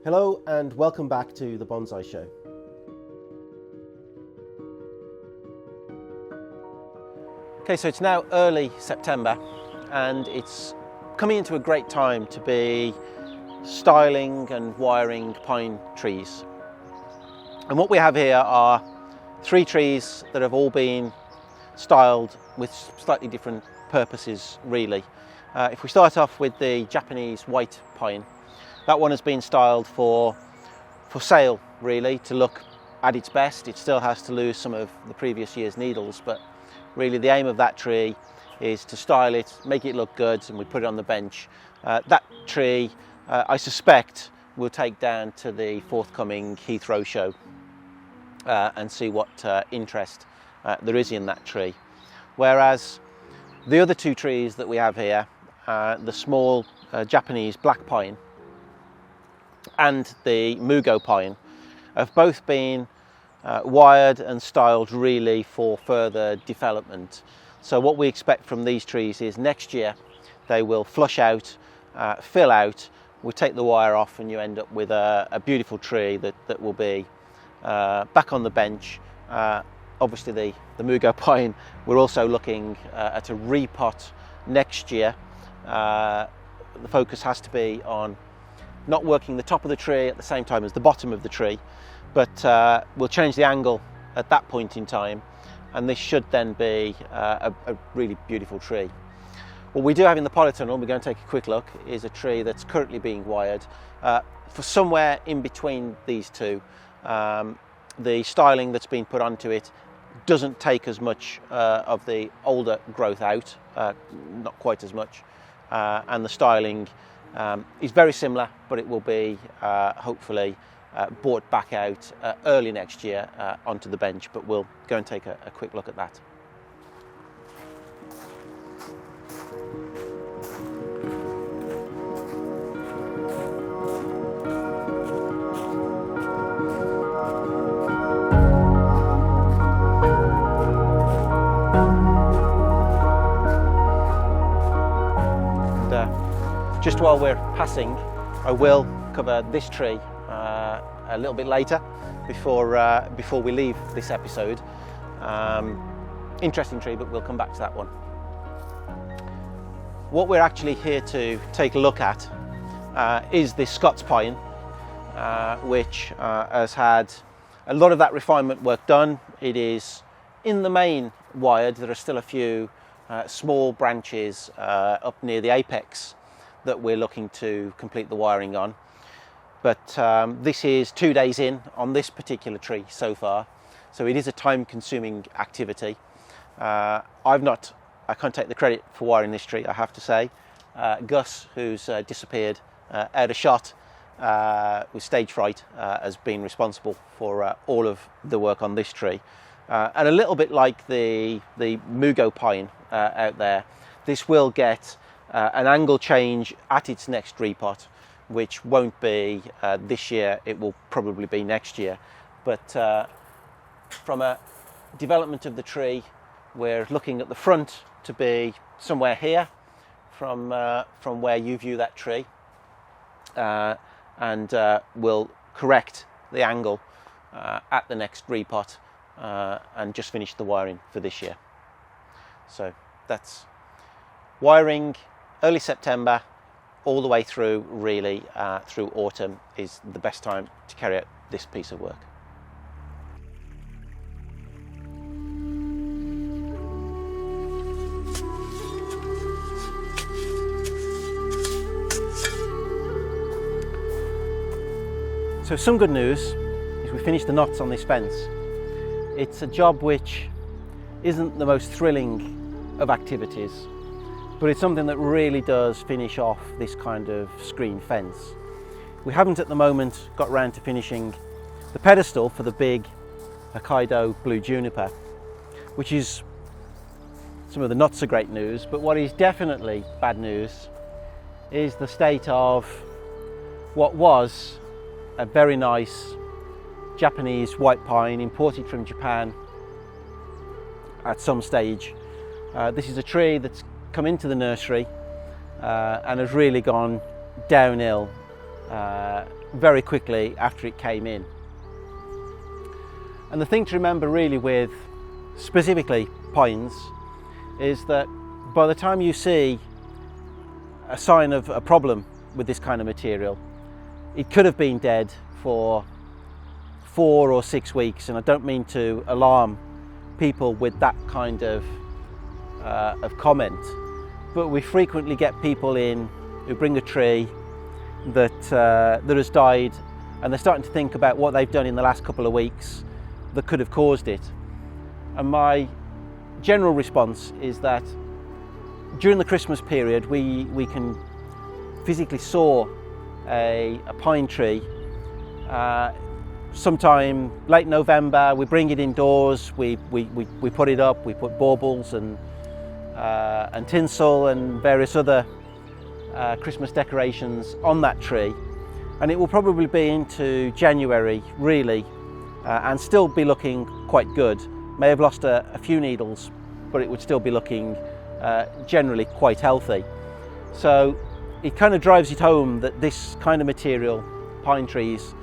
Hello and welcome back to the Bonsai Show. Okay, so it's now early September and it's coming into a great time to be styling and wiring pine trees. And what we have here are 3 trees that have all been styled with slightly different purposes really. If we start off with the Japanese white pine, that one has been styled for sale really, to look at its best. It still has to lose some of the previous year's needles, but really the aim of that tree is to style it, make it look good, and we put it on the bench. That tree I suspect we'll take down to the forthcoming Heathrow show and see what interest there is in that tree. Whereas the other 2 trees that we have here, the small Japanese black pine and the Mugo pine, have both been wired and styled really for further development. So what we expect from these trees is next year they will flush out, fill out, we'll take the wire off, and you end up with a beautiful tree that will be back on the bench. Obviously the Mugo pine, we're also looking at a repot next year. The focus has to be on not working the top of the tree at the same time as the bottom of the tree, but we'll change the angle at that point in time, and this should then be a really beautiful tree. What we do have in the polytunnel, we're going to take a quick look, is a tree that's currently being wired for somewhere in between these 2. The styling that's been put onto it doesn't take as much of the older growth out, not quite as much, and the styling is very similar, but it will be hopefully brought back out early next year onto the bench, but we'll go and take a quick look at that. Just while we're passing, I will cover this tree a little bit later before we leave this episode. Interesting tree, but we'll come back to that one. What we're actually here to take a look at is this Scots pine, which has had a lot of that refinement work done. It is in the main wired. There are still a few small branches up near the apex that we're looking to complete the wiring on, but this is 2 days in on this particular tree so far, so it is a time-consuming activity. I can't take the credit for wiring this tree, I have to say. Gus, who's disappeared out of shot with stage fright, has been responsible for all of the work on this tree, and a little bit like the Mugo pine out there, this will get an angle change at its next repot, which won't be this year, it will probably be next year. But from a development of the tree, we're looking at the front to be somewhere here from where you view that tree, and we'll correct the angle at the next repot and just finish the wiring for this year. So that's wiring. Early September all the way through really through autumn is the best time to carry out this piece of work. So some good news is we finished the knots on this fence. It's a job which isn't the most thrilling of activities, but it's something that really does finish off this kind of screen fence. We haven't at the moment got round to finishing the pedestal for the big Hokkaido blue juniper, which is some of the not so great news, but what is definitely bad news is the state of what was a very nice Japanese white pine imported from Japan at some stage. This is a tree that's come into the nursery and has really gone downhill very quickly after it came in. And the thing to remember really with specifically pines is that by the time you see a sign of a problem with this kind of material, it could have been dead for 4 or 6 weeks. And I don't mean to alarm people with that kind of comment, but we frequently get people in who bring a tree that has died, and they're starting to think about what they've done in the last couple of weeks that could have caused it. And my general response is that during the Christmas period we can physically saw a pine tree sometime late November. We bring it indoors, we put it up, we put baubles and tinsel and various other Christmas decorations on that tree, and it will probably be into January really, and still be looking quite good. May have lost a few needles, but it would still be looking generally quite healthy. So it kind of drives it home that this kind of material, pine trees,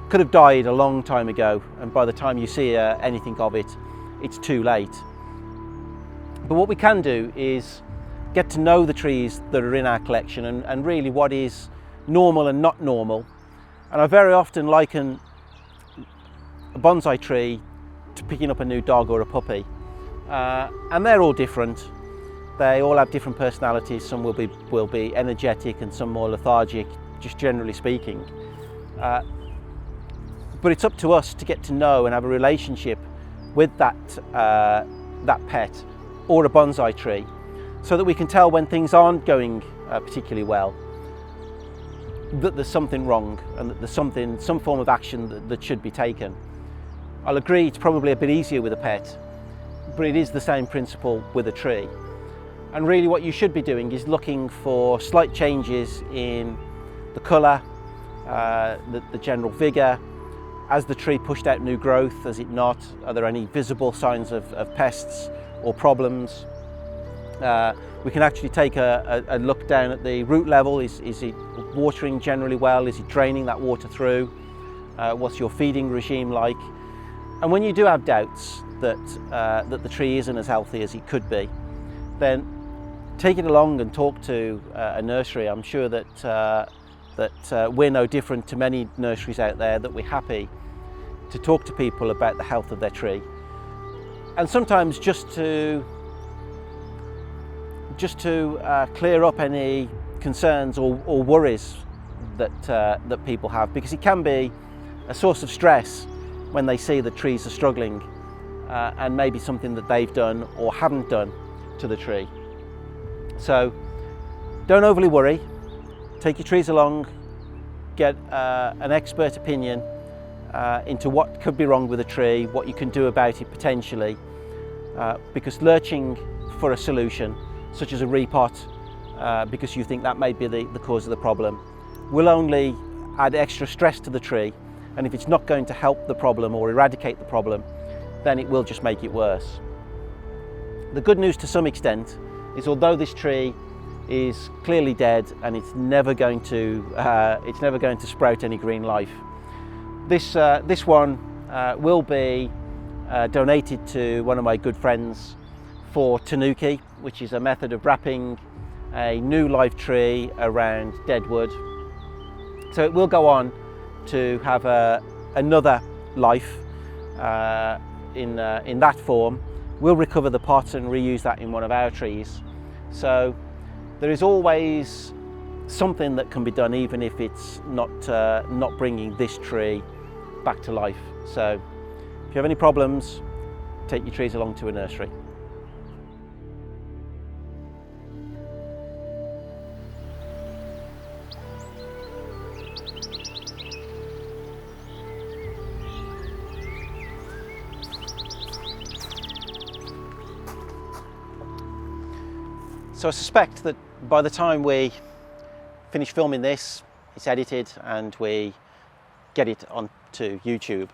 could have died a long time ago, and by the time you see anything of it, it's too late. But what we can do is get to know the trees that are in our collection and really what is normal and not normal. And I very often liken a bonsai tree to picking up a new dog or a puppy, and they're all different. They all have different personalities. Some will be energetic and some more lethargic, just generally speaking. But it's up to us to get to know and have a relationship with that pet or a bonsai tree, so that we can tell when things aren't going particularly well, that there's something wrong and that there's some form of action that should be taken. I'll agree it's probably a bit easier with a pet, but it is the same principle with a tree. And really what you should be doing is looking for slight changes in the colour, the general vigour. Has the tree pushed out new growth? Has it not? Are there any visible signs of pests or problems? We can actually take a look down at the root level. Is it watering generally well? Is it draining that water through? What's your feeding regime like? And when you do have doubts that the tree isn't as healthy as it could be, then take it along and talk to a nursery. I'm sure that we're no different to many nurseries out there, that we're happy to talk to people about the health of their tree, and sometimes just to clear up any concerns or worries that people have, because it can be a source of stress when they see the trees are struggling, and maybe something that they've done or haven't done to the tree. So don't overly worry. Take your trees along, get an expert opinion into what could be wrong with a tree, what you can do about it potentially, because lurching for a solution, such as a repot, because you think that may be the cause of the problem, will only add extra stress to the tree, and if it's not going to help the problem or eradicate the problem, then it will just make it worse. The good news to some extent is, although this tree is clearly dead and it's never going to sprout any green life, this one will be donated to one of my good friends for tanuki, which is a method of wrapping a new live tree around dead wood. So it will go on to have another life in that form. We'll recover the pot and reuse that in one of our trees. So there is always something that can be done, even if it's not bringing this tree back to life. So if you have any problems, take your trees along to a nursery. So I suspect that by the time we finish filming this, it's edited and we get it onto YouTube,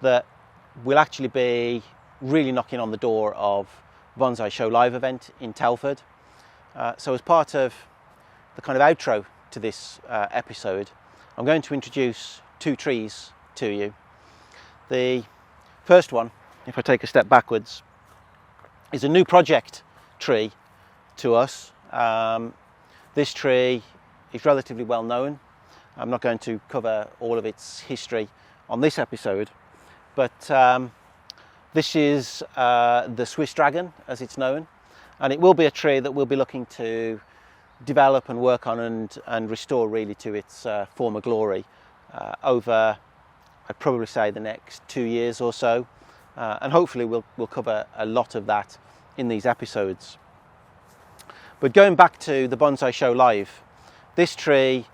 that we'll actually be really knocking on the door of Bonsai Show live event in Telford. So as part of the kind of outro to this episode, I'm going to introduce two trees to you. The first one, if I take a step backwards, is a new project tree to us. This tree is relatively well known. I'm not going to cover all of its history on this episode, but this is the Swiss dragon, as it's known, and it will be a tree that we'll be looking to develop and work on and restore really to its former glory over, I'd probably say, the next 2 years or so, and hopefully we'll cover a lot of that in these episodes. But going back to the Bonsai Show Live, this tree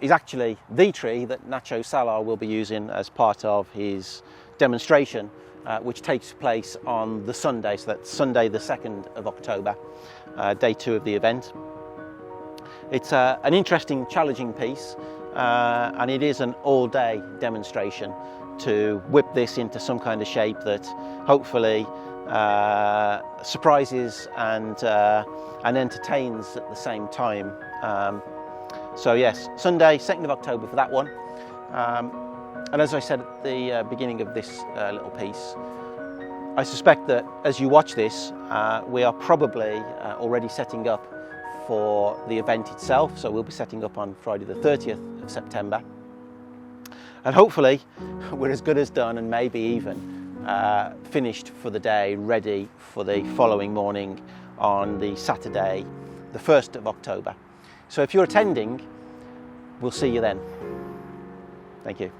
is actually the tree that Nacho Salar will be using as part of his demonstration, which takes place on the Sunday, so that's Sunday the 2nd of October, day 2 of the event. It's an interesting, challenging piece, and it is an all-day demonstration to whip this into some kind of shape that hopefully surprises and entertains at the same time. So yes, Sunday 2nd of October for that one. And as I said at the beginning of this little piece, I suspect that as you watch this, we are probably already setting up for the event itself. So we'll be setting up on Friday the 30th of September. And hopefully we're as good as done, and maybe even finished for the day, ready for the following morning on the Saturday, the 1st of October. So if you're attending, we'll see you then. Thank you.